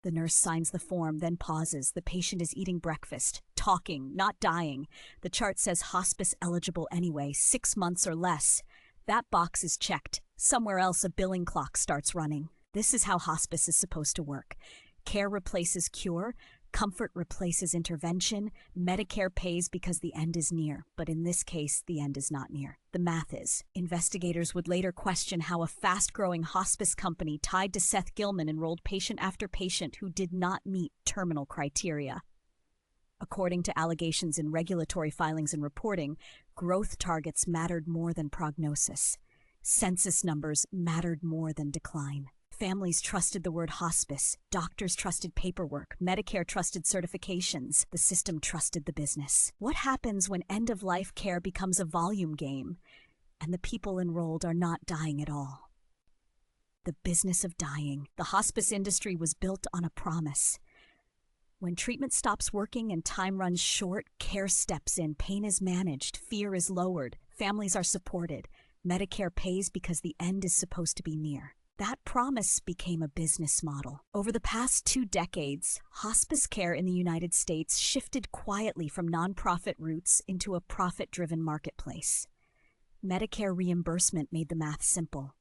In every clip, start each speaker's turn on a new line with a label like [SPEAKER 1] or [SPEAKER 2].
[SPEAKER 1] The nurse signs the form, then pauses. The patient is eating breakfast, talking, not dying. The chart says hospice eligible anyway, 6 months or less. That box is checked. Somewhere else a billing clock starts running. This is how hospice is supposed to work. Care replaces cure. Comfort replaces intervention. Medicare pays because the end is near. But in this case, the end is not near. The math is. Investigators would later question how a fast-growing hospice company tied to Seth Gillman enrolled patient after patient who did not meet terminal criteria. According to allegations in regulatory filings and reporting, growth targets mattered more than prognosis. Census numbers mattered more than decline. Families trusted the word hospice. Doctors trusted paperwork. Medicare trusted certifications. The system trusted the business. What happens when end-of-life care becomes a volume game and the people enrolled are not dying at all? The business of dying. The hospice industry was built on a promise. When treatment stops working and time runs short, care steps in, pain is managed, fear is lowered, families are supported. Medicare pays because the end is supposed to be near. That promise became a business model. Over the past 2 decades, hospice care in the United States shifted quietly from nonprofit roots into a profit-driven marketplace. Medicare reimbursement made the math simple.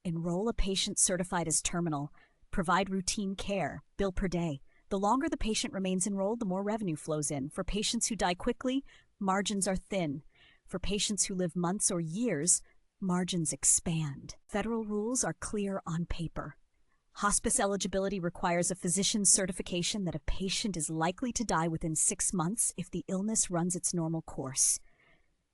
[SPEAKER 1] Enroll a patient certified as terminal, provide routine care, bill per day. The longer the patient remains enrolled, the more revenue flows in. For patients who die quickly, margins are thin. For patients who live months or years, margins expand. Federal rules are clear on paper. Hospice eligibility requires a physician's certification that a patient is likely to die within 6 months if the illness runs its normal course.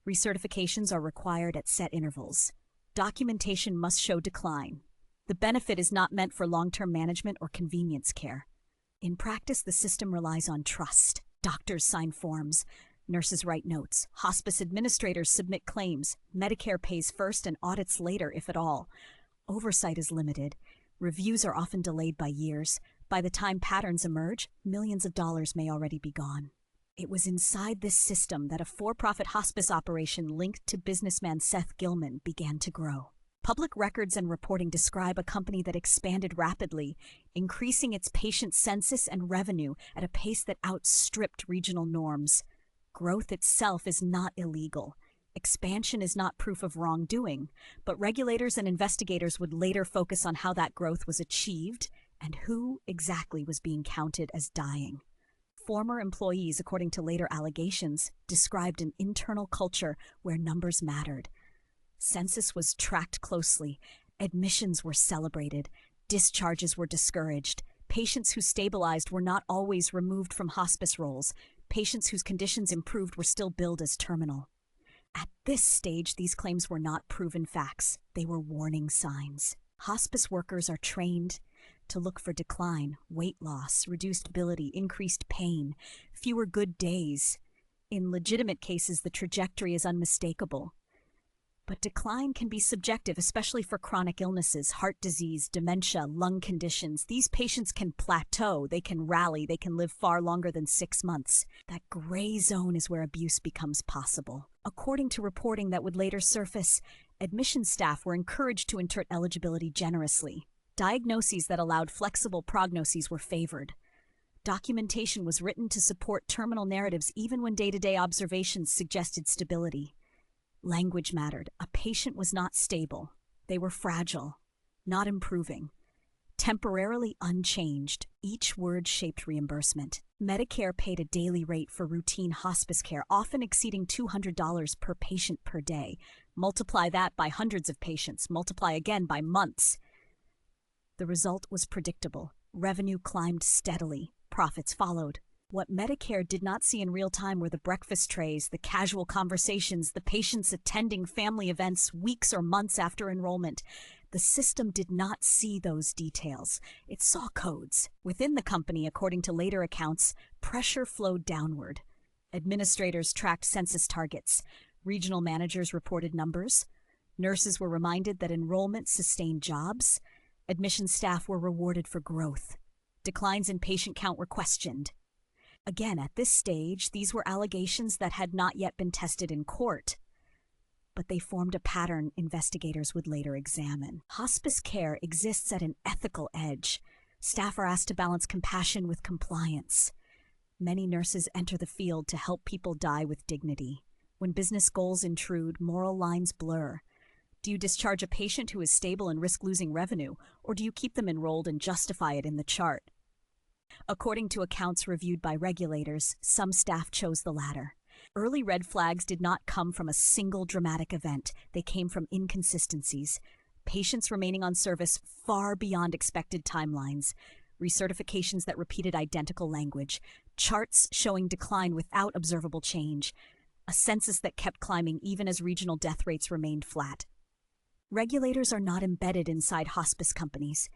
[SPEAKER 1] Recertifications are required at set intervals. Documentation must show decline. The benefit is not meant for long-term management or convenience care. In practice, the system relies on trust. Doctors sign forms. Nurses write notes. Hospice administrators submit claims. Medicare pays first and audits later, if at all. Oversight is limited. Reviews are often delayed by years. By the time patterns emerge, millions of dollars may already be gone. It was inside this system that a for-profit hospice operation linked to businessman Seth Gillman began to grow. Public records and reporting describe a company that expanded rapidly, increasing its patient census and revenue at a pace that outstripped regional norms. Growth itself is not illegal. Expansion is not proof of wrongdoing, but regulators and investigators would later focus on how that growth was achieved and who exactly was being counted as dying. Former employees, according to later allegations, described an internal culture where numbers mattered. Census was tracked closely, admissions were celebrated, discharges were discouraged. Patients who stabilized were not always removed from hospice roles. Patients whose conditions improved were still billed as terminal. At this stage, these claims were not proven facts. They were warning signs. Hospice workers are trained to look for decline, weight loss, reduced ability, increased pain, fewer good days. In legitimate cases, the trajectory is unmistakable. But decline can be subjective, especially for chronic illnesses, heart disease, dementia, lung conditions. These patients can plateau, they can rally, they can live far longer than 6 months. That gray zone is where abuse becomes possible. According to reporting that would later surface, admission staff were encouraged to insert eligibility generously. Diagnoses that allowed flexible prognoses were favored. Documentation was written to support terminal narratives even when day-to-day observations suggested stability. Language mattered. A patient was not stable. They were fragile, not improving. Temporarily unchanged, each word shaped reimbursement. Medicare paid a daily rate for routine hospice care, often exceeding $200 per patient per day. Multiply that by hundreds of patients, multiply again by months. The result was predictable. Revenue climbed steadily. Profits followed. What Medicare did not see in real time were the breakfast trays, the casual conversations, the patients attending family events weeks or months after enrollment. The system did not see those details. It saw codes. Within the company, according to later accounts, pressure flowed downward. Administrators tracked census targets. Regional managers reported numbers. Nurses were reminded that enrollment sustained jobs. Admission staff were rewarded for growth. Declines in patient count were questioned. Again, at this stage, these were allegations that had not yet been tested in court, but they formed a pattern investigators would later examine. Hospice care exists at an ethical edge. Staff are asked to balance compassion with compliance. Many nurses enter the field to help people die with dignity. When business goals intrude, moral lines blur. Do you discharge a patient who is stable and risk losing revenue, or do you keep them enrolled and justify it in the chart? According to accounts reviewed by regulators, some staff chose the latter. Early red flags did not come from a single dramatic event. They came from inconsistencies. Patients remaining on service far beyond expected timelines, recertifications that repeated identical language, charts showing decline without observable change, a census that kept climbing even as regional death rates remained flat. Regulators are not embedded inside hospice companies.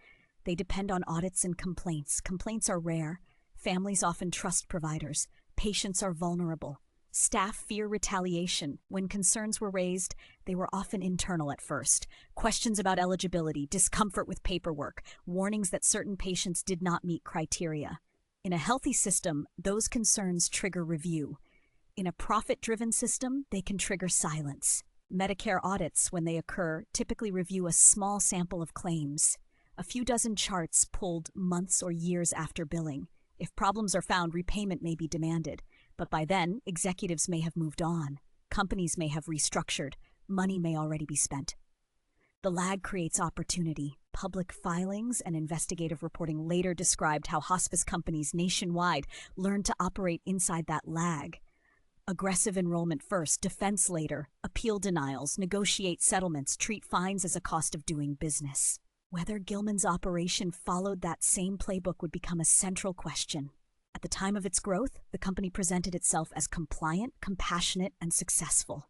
[SPEAKER 1] They depend on audits and complaints. Complaints are rare. Families often trust providers. Patients are vulnerable. Staff fear retaliation. When concerns were raised, they were often internal at first. Questions about eligibility, discomfort with paperwork, warnings that certain patients did not meet criteria. In a healthy system, those concerns trigger review. In a profit-driven system, they can trigger silence. Medicare audits, when they occur, typically review a small sample of claims. A few dozen charts pulled months or years after billing. If problems are found, repayment may be demanded. But by then, executives may have moved on. Companies may have restructured. Money may already be spent. The lag creates opportunity. Public filings and investigative reporting later described how hospice companies nationwide learned to operate inside that lag. Aggressive enrollment first, defense later, appeal denials, negotiate settlements, treat fines as a cost of doing business. Whether Gillman's operation followed that same playbook would become a central question. At the time of its growth, the company presented itself as compliant, compassionate, and successful.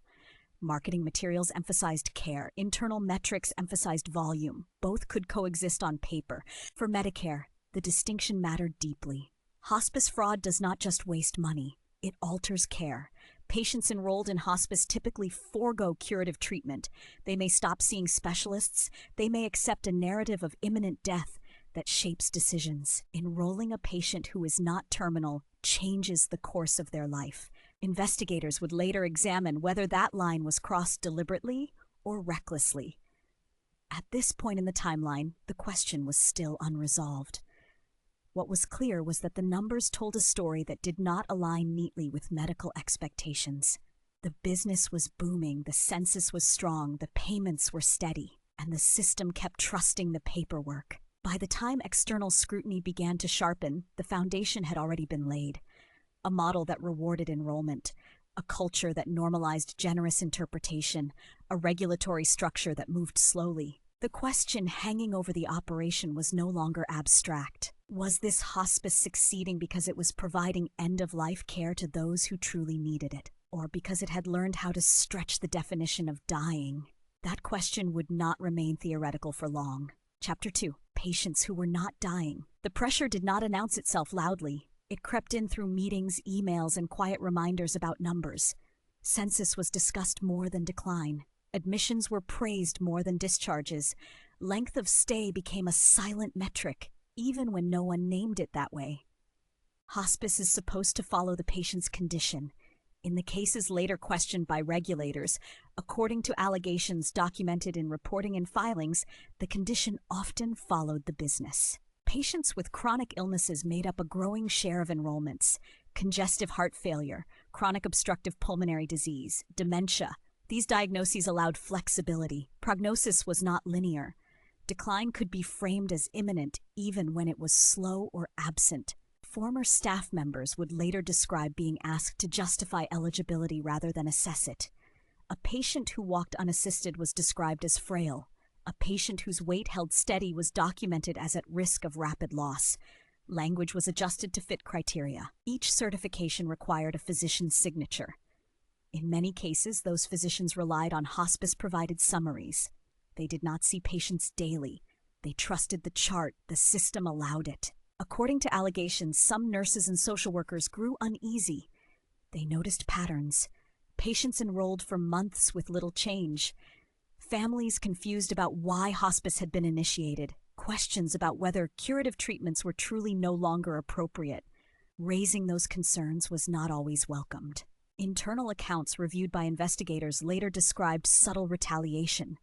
[SPEAKER 1] Marketing materials emphasized care. Internal metrics emphasized volume. Both could coexist on paper. For Medicare, the distinction mattered deeply. Hospice fraud does not just waste money. It alters care. Patients enrolled in hospice typically forego curative treatment. They may stop seeing specialists. They may accept a narrative of imminent death that shapes decisions. Enrolling a patient who is not terminal changes the course of their life. Investigators would later examine whether that line was crossed deliberately or recklessly. At this point in the timeline, the question was still unresolved. What was clear was that the numbers told a story that did not align neatly with medical expectations. The business was booming, the census was strong, the payments were steady, and the system kept trusting the paperwork. By the time external scrutiny began to sharpen, the foundation had already been laid. A model that rewarded enrollment, a culture that normalized generous interpretation, a regulatory structure that moved slowly. The question hanging over the operation was no longer abstract. Was this hospice succeeding because it was providing end-of-life care to those who truly needed it, or because it had learned how to stretch the definition of dying? That question would not remain theoretical for long. Chapter 2. Patients who were not dying. The pressure did not announce itself loudly. It crept in through meetings, emails, and quiet reminders about numbers. Census was discussed more than decline. Admissions were praised more than discharges. Length of stay became a silent metric, even when no one named it that way. Hospice is supposed to follow the patient's condition. In the cases later questioned by regulators, according to allegations documented in reporting and filings, the condition often followed the business. Patients with chronic illnesses made up a growing share of enrollments. Congestive heart failure, chronic obstructive pulmonary disease, dementia. These diagnoses allowed flexibility. Prognosis was not linear. Decline could be framed as imminent even when it was slow or absent. Former staff members would later describe being asked to justify eligibility rather than assess it. A patient who walked unassisted was described as frail. A patient whose weight held steady was documented as at risk of rapid loss. Language was adjusted to fit criteria. Each certification required a physician's signature. In many cases, those physicians relied on hospice-provided summaries. They did not see patients daily. They trusted the chart. The system allowed it. According to allegations, some nurses and social workers grew uneasy. They noticed patterns. Patients enrolled for months with little change. Families confused about why hospice had been initiated. Questions about whether curative treatments were truly no longer appropriate. Raising those concerns was not always welcomed. Internal accounts reviewed by investigators later described subtle retaliation.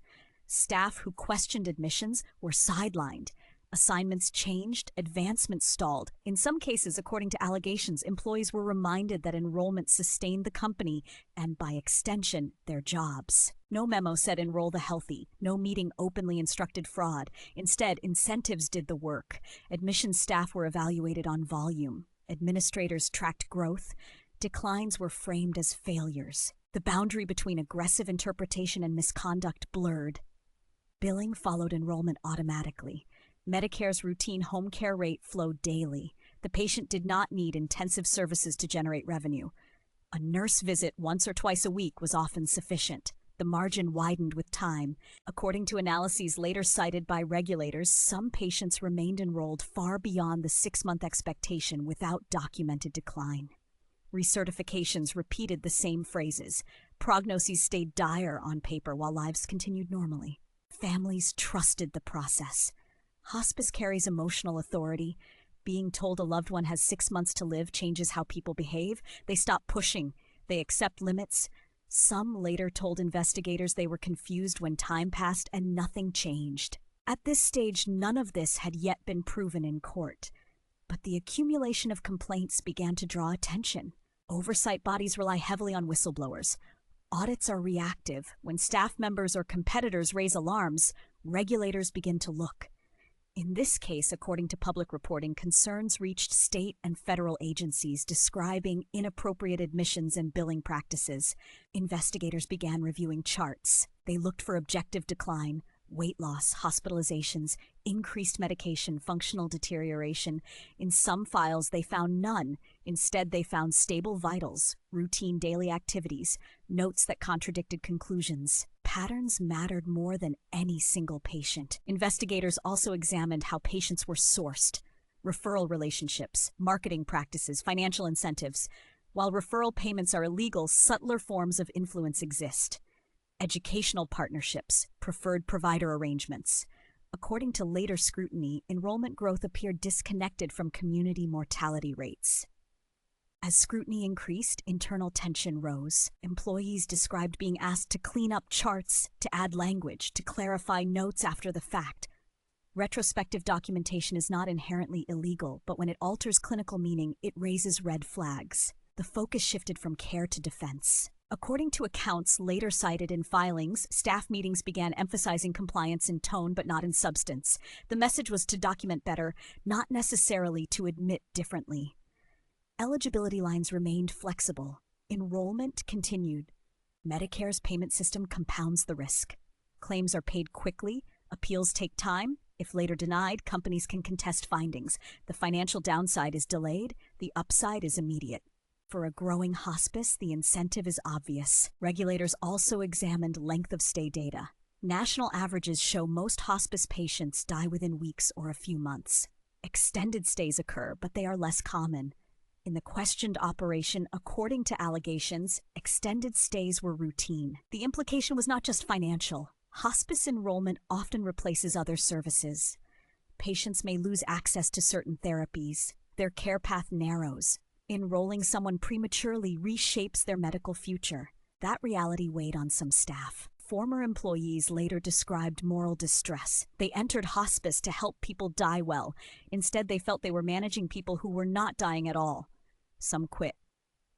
[SPEAKER 1] Staff who questioned admissions were sidelined. Assignments changed, advancements stalled. In some cases, according to allegations, employees were reminded that enrollment sustained the company and, by extension, their jobs. No memo said enroll the healthy. No meeting openly instructed fraud. Instead, incentives did the work. Admissions staff were evaluated on volume. Administrators tracked growth. Declines were framed as failures. The boundary between aggressive interpretation and misconduct blurred. Billing followed enrollment automatically. Medicare's routine home care rate flowed daily. The patient did not need intensive services to generate revenue. A nurse visit once or twice a week was often sufficient. The margin widened with time. According to analyses later cited by regulators, some patients remained enrolled far beyond the 6-month expectation without documented decline. Recertifications repeated the same phrases. Prognoses stayed dire on paper while lives continued normally. Families trusted the process. Hospice carries emotional authority. Being told a loved one has 6 months to live changes how people behave. They stop pushing. They accept limits. Some later told investigators they were confused when time passed and nothing changed. At this stage, none of this had yet been proven in court. But the accumulation of complaints began to draw attention. Oversight bodies rely heavily on whistleblowers. Audits are reactive. When staff members or competitors raise alarms, regulators begin to look. In this case, according to public reporting, concerns reached state and federal agencies describing inappropriate admissions and billing practices. Investigators began reviewing charts. They looked for objective decline, weight loss, hospitalizations, increased medication, functional deterioration. In some files, they found none. Instead, they found stable vitals, routine daily activities, notes that contradicted conclusions. Patterns mattered more than any single patient. Investigators also examined how patients were sourced, referral relationships, marketing practices, financial incentives. While referral payments are illegal, subtler forms of influence exist. Educational partnerships, preferred provider arrangements. According to later scrutiny, enrollment growth appeared disconnected from community mortality rates. As scrutiny increased, internal tension rose. Employees described being asked to clean up charts, to add language, to clarify notes after the fact. Retrospective documentation is not inherently illegal, but when it alters clinical meaning, it raises red flags. The focus shifted from care to defense. According to accounts later cited in filings, staff meetings began emphasizing compliance in tone but not in substance. The message was to document better, not necessarily to admit differently. Eligibility lines remained flexible. Enrollment continued. Medicare's payment system compounds the risk. Claims are paid quickly. Appeals take time. If later denied, companies can contest findings. The financial downside is delayed. The upside is immediate. For a growing hospice, the incentive is obvious. Regulators also examined length of stay data. National averages show most hospice patients die within weeks or a few months. Extended stays occur, but they are less common. In the questioned operation, according to allegations, extended stays were routine. The implication was not just financial. Hospice enrollment often replaces other services. Patients may lose access to certain therapies. Their care path narrows. Enrolling someone prematurely reshapes their medical future. That reality weighed on some staff. Former employees later described moral distress. They entered hospice to help people die well. Instead, they felt they were managing people who were not dying at all. Some quit.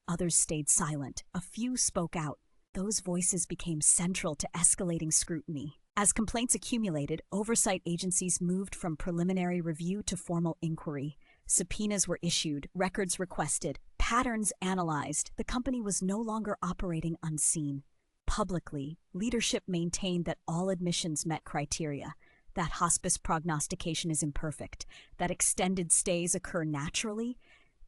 [SPEAKER 1] Others stayed silent. A few spoke out. Those voices became central to escalating scrutiny. As complaints accumulated, oversight agencies moved from preliminary review to formal inquiry. Subpoenas were issued, records requested, patterns analyzed. The company was no longer operating unseen. Publicly, leadership maintained that all admissions met criteria, that hospice prognostication is imperfect, that extended stays occur naturally.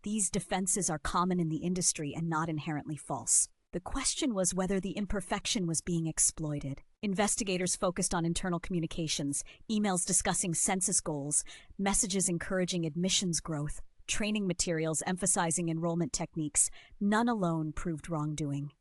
[SPEAKER 1] These defenses are common in the industry and not inherently false. The question was whether the imperfection was being exploited. Investigators focused on internal communications, emails discussing census goals, messages encouraging admissions growth, training materials emphasizing enrollment techniques. None alone proved wrongdoing.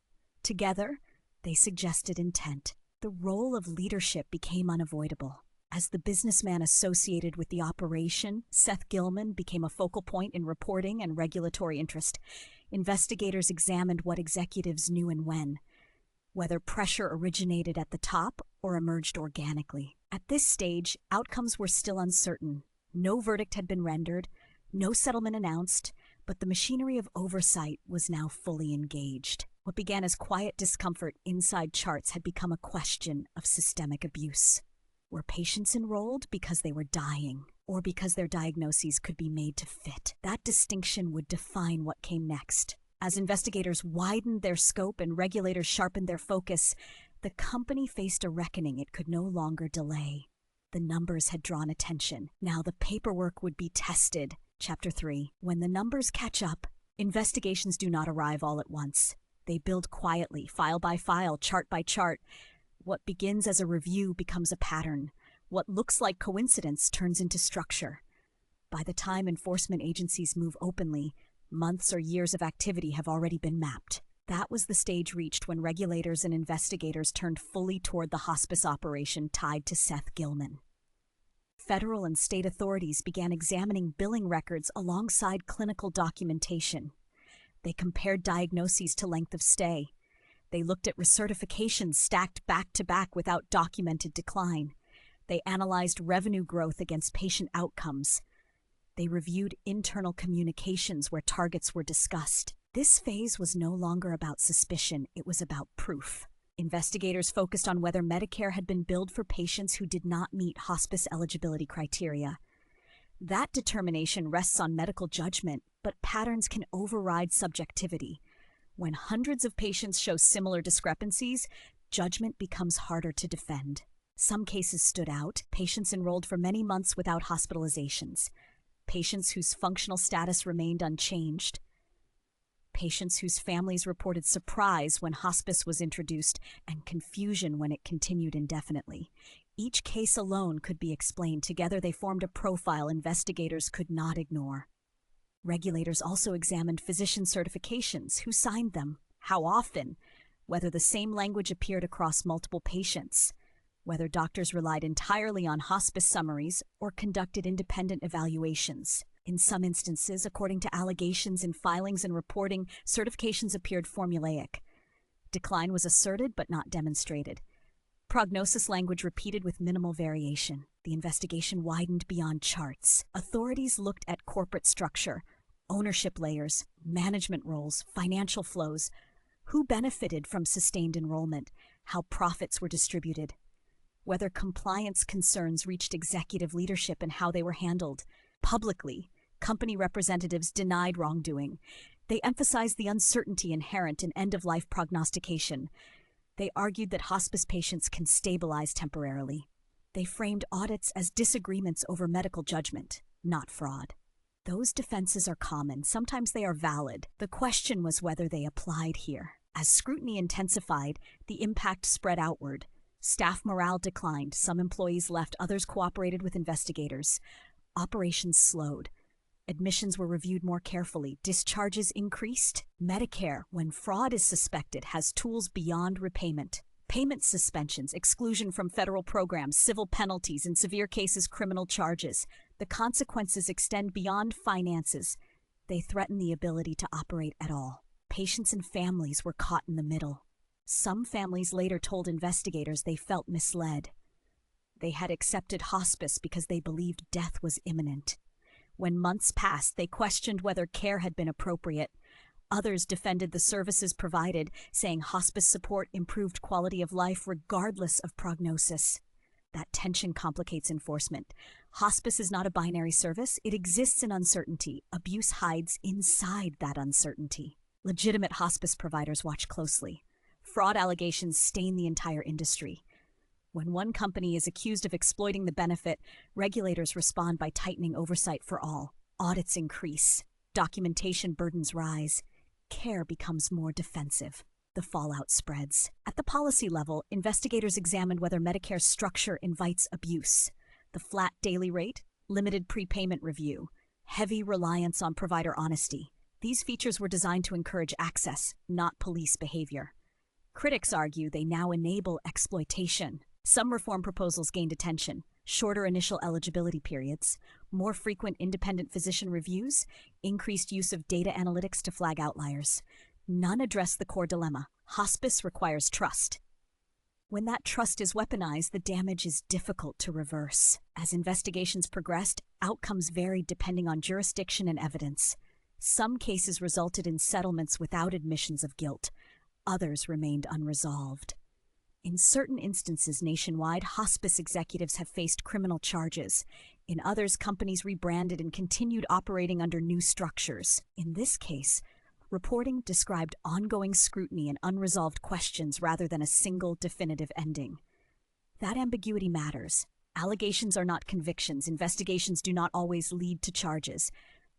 [SPEAKER 1] Together, they suggested intent. The role of leadership became unavoidable. As the businessman associated with the operation, Seth Gillman became a focal point in reporting and regulatory interest. Investigators examined what executives knew and when, whether pressure originated at the top or emerged organically. At this stage, outcomes were still uncertain. No verdict had been rendered, no settlement announced, but the machinery of oversight was now fully engaged. What began as quiet discomfort inside charts had become a question of systemic abuse. Were patients enrolled because they were dying, or because their diagnoses could be made to fit? That distinction would define what came next. As investigators widened their scope and regulators sharpened their focus, the company faced a reckoning it could no longer delay. The numbers had drawn attention. Now the paperwork would be tested. Chapter 3. When the numbers catch up, investigations do not arrive all at once. They build quietly, file by file, chart by chart. What begins as a review becomes a pattern. What looks like coincidence turns into structure. By the time enforcement agencies move openly, months or years of activity have already been mapped. That was the stage reached when regulators and investigators turned fully toward the hospice operation tied to Seth Gillman. Federal and state authorities began examining billing records alongside clinical documentation. They compared diagnoses to length of stay. They looked at recertifications stacked back to back without documented decline. They analyzed revenue growth against patient outcomes. They reviewed internal communications where targets were discussed. This phase was no longer about suspicion, it was about proof. Investigators focused on whether Medicare had been billed for patients who did not meet hospice eligibility criteria. That determination rests on medical judgment, but patterns can override subjectivity. When hundreds of patients show similar discrepancies, judgment becomes harder to defend. Some cases stood out, patients enrolled for many months without hospitalizations, patients whose functional status remained unchanged, patients whose families reported surprise when hospice was introduced and confusion when it continued indefinitely. Each case alone could be explained. Together they formed a profile investigators could not ignore. Regulators also examined physician certifications, who signed them, how often, whether the same language appeared across multiple patients, whether doctors relied entirely on hospice summaries or conducted independent evaluations. In some instances, according to allegations in filings and reporting, certifications appeared formulaic. Decline was asserted but not demonstrated. Prognosis language repeated with minimal variation. The investigation widened beyond charts. Authorities looked at corporate structure, ownership layers, management roles, financial flows, who benefited from sustained enrollment, how profits were distributed, whether compliance concerns reached executive leadership and how they were handled. Publicly, company representatives denied wrongdoing. They emphasized the uncertainty inherent in end-of-life prognostication. They argued that hospice patients can stabilize temporarily. They framed audits as disagreements over medical judgment, not fraud. Those defenses are common. Sometimes they are valid. The question was whether they applied here. As scrutiny intensified, the impact spread outward. Staff morale declined. Some employees left, others cooperated with investigators. Operations slowed. Admissions were reviewed more carefully. Discharges increased. Medicare, when fraud is suspected, has tools beyond repayment. Payment suspensions, exclusion from federal programs, civil penalties, in severe cases, criminal charges. The consequences extend beyond finances. They threaten the ability to operate at all. Patients and families were caught in the middle. Some families later told investigators they felt misled. They had accepted hospice because they believed death was imminent. When months passed, they questioned whether care had been appropriate. Others defended the services provided, saying hospice support improved quality of life regardless of prognosis. That tension complicates enforcement. Hospice is not a binary service. It exists in uncertainty. Abuse hides inside that uncertainty. Legitimate hospice providers watch closely. Fraud allegations stain the entire industry. When one company is accused of exploiting the benefit, regulators respond by tightening oversight for all. Audits increase. Documentation burdens rise. Care becomes more defensive. The fallout spreads. At the policy level, investigators examined whether Medicare's structure invites abuse. The flat daily rate, limited prepayment review, heavy reliance on provider honesty. These features were designed to encourage access, not police behavior. Critics argue they now enable exploitation. Some reform proposals gained attention: shorter initial eligibility periods, more frequent independent physician reviews, increased use of data analytics to flag outliers. None address the core dilemma. Hospice requires trust. When that trust is weaponized, the damage is difficult to reverse. As investigations progressed, outcomes varied depending on jurisdiction and evidence. Some cases resulted in settlements without admissions of guilt. Others remained unresolved. In certain instances nationwide, hospice executives have faced criminal charges. In others, companies rebranded and continued operating under new structures. In this case, reporting described ongoing scrutiny and unresolved questions rather than a single definitive ending. That ambiguity matters. Allegations are not convictions. Investigations do not always lead to charges.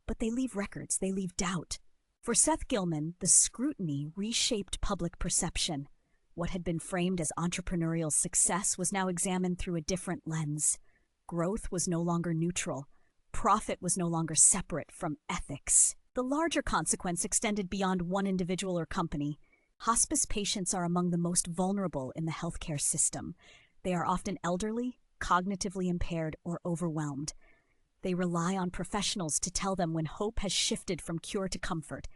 [SPEAKER 1] But they leave records. They leave doubt. For Seth Gillman, the scrutiny reshaped public perception. What had been framed as entrepreneurial success was now examined through a different lens. Growth was no longer neutral. Profit was no longer separate from ethics. The larger consequence extended beyond one individual or company. Hospice patients are among the most vulnerable in the healthcare system. They are often elderly, cognitively impaired, or overwhelmed. They rely on professionals to tell them when hope has shifted from cure to comfort.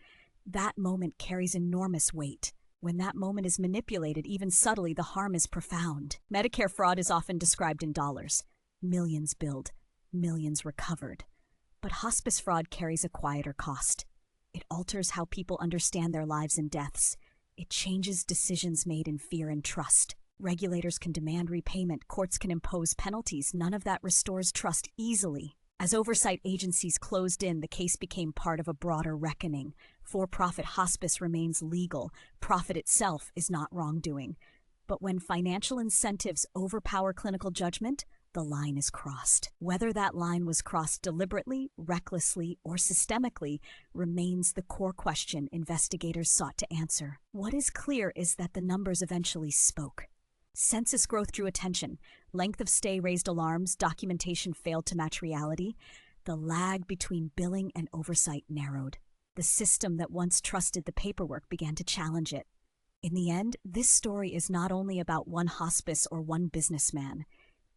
[SPEAKER 1] That moment carries enormous weight. When that moment is manipulated, even subtly, the harm is profound. Medicare fraud is often described in dollars. Millions billed, millions recovered. But hospice fraud carries a quieter cost. It alters how people understand their lives and deaths. It changes decisions made in fear and trust. Regulators can demand repayment, courts can impose penalties. None of that restores trust easily. As oversight agencies closed in, the case became part of a broader reckoning. For-profit hospice remains legal. Profit itself is not wrongdoing. But when financial incentives overpower clinical judgment, the line is crossed. Whether that line was crossed deliberately, recklessly, or systemically remains the core question investigators sought to answer. What is clear is that the numbers eventually spoke. Census growth drew attention. Length of stay raised alarms. Documentation failed to match reality. The lag between billing and oversight narrowed. The system that once trusted the paperwork began to challenge it. In the end, this story is not only about one hospice or one businessman.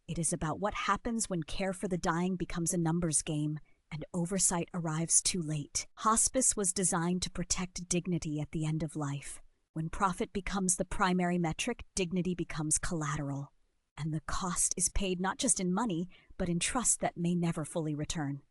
[SPEAKER 1] It is about what happens when care for the dying becomes a numbers game and oversight arrives too late. Hospice was designed to protect dignity at the end of life. When profit becomes the primary metric, dignity becomes collateral. And the cost is paid not just in money, but in trust that may never fully return.